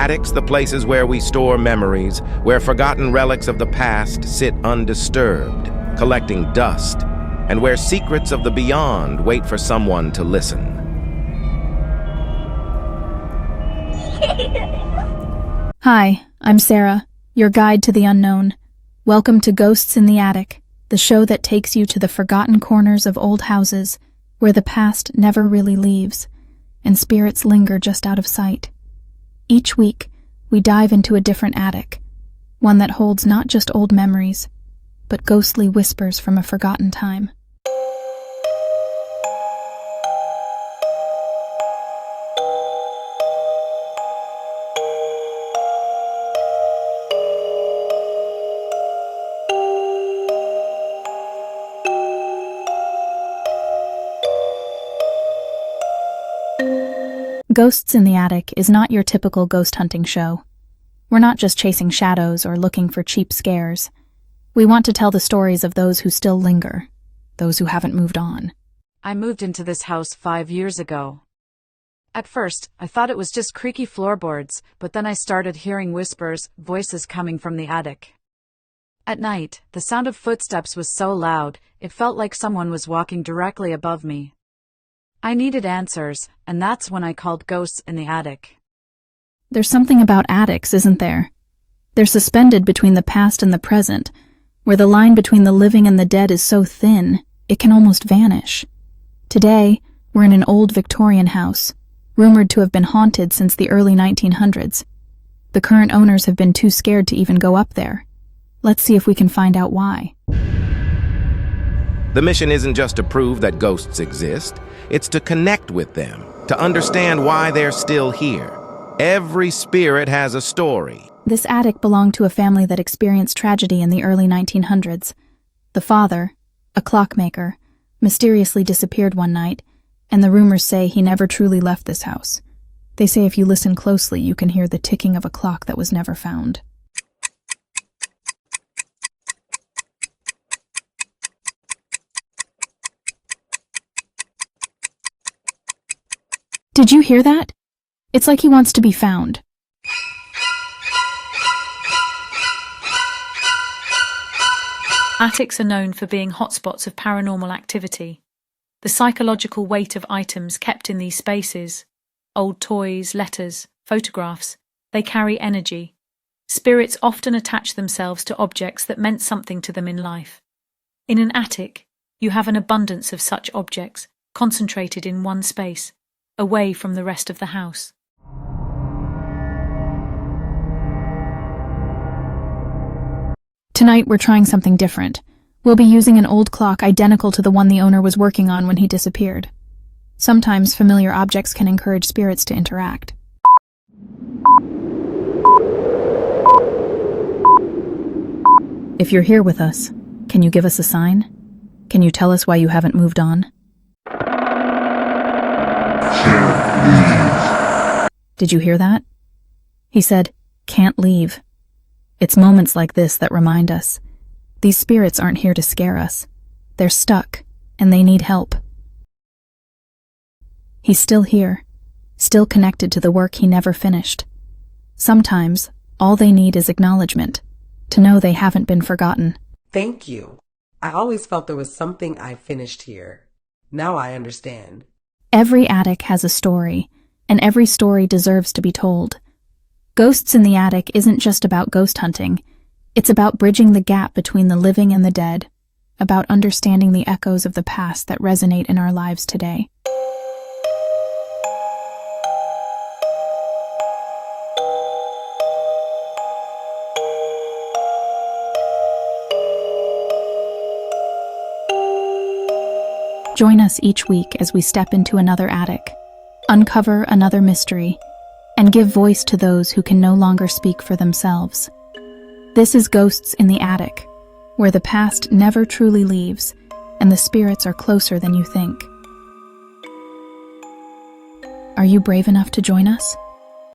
Attics, the places where we store memories, where forgotten relics of the past sit undisturbed, collecting dust, and where secrets of the beyond wait for someone to listen. Hi, I'm Sarah, your guide to the unknown. Welcome to Ghosts in the Attic, the show that takes you to the forgotten corners of old houses where the past never really leaves, and spirits linger just out of sight. Each week, we dive into a different attic, one that holds not just old memories, but ghostly whispers from a forgotten time. Ghosts in the Attic is not your typical ghost hunting show. We're not just chasing shadows or looking for cheap scares. We want to tell the stories of those who still linger, those who haven't moved on. I moved into this house 5 years ago. At first, I thought it was just creaky floorboards, but then I started hearing whispers, voices coming from the attic. At night, the sound of footsteps was so loud, it felt like someone was walking directly above me. I needed answers, and that's when I called Ghosts in the Attic. There's something about attics, isn't there? They're suspended between the past and the present, where the line between the living and the dead is so thin, it can almost vanish. Today, we're in an old Victorian house, rumored to have been haunted since the early 1900s. The current owners have been too scared to even go up there. Let's see if we can find out why. The mission isn't just to prove that ghosts exist, it's to connect with them, to understand why they're still here. Every spirit has a story. This attic belonged to a family that experienced tragedy in the early 1900s. The father, a clockmaker, mysteriously disappeared one night, and the rumors say he never truly left this house. They say if you listen closely, you can hear the ticking of a clock that was never found. Did you hear that? It's like he wants to be found. Attics are known for being hotspots of paranormal activity. The psychological weight of items kept in these spaces, old toys, letters, photographs, they carry energy. Spirits often attach themselves to objects that meant something to them in life. In an attic, you have an abundance of such objects, concentrated in one space, away from the rest of the house. Tonight, we're trying something different. We'll be using an old clock identical to the one the owner was working on when he disappeared. Sometimes familiar objects can encourage spirits to interact. If you're here with us, can you give us a sign? Can you tell us why you haven't moved on? Did you hear that? He said, "Can't leave." It's moments like this that remind us. These spirits aren't here to scare us. They're stuck, and they need help. He's still here, still connected to the work he never finished. Sometimes, all they need is acknowledgement, to know they haven't been forgotten. Thank you. I always felt there was something I finished here. Now I understand. Every attic has a story, and every story deserves to be told. Ghosts in the Attic isn't just about ghost hunting. It's about bridging the gap between the living and the dead, about understanding the echoes of the past that resonate in our lives today. Join us each week as we step into another attic, uncover another mystery, and give voice to those who can no longer speak for themselves. This is Ghosts in the Attic, where the past never truly leaves, and the spirits are closer than you think. Are you brave enough to join us?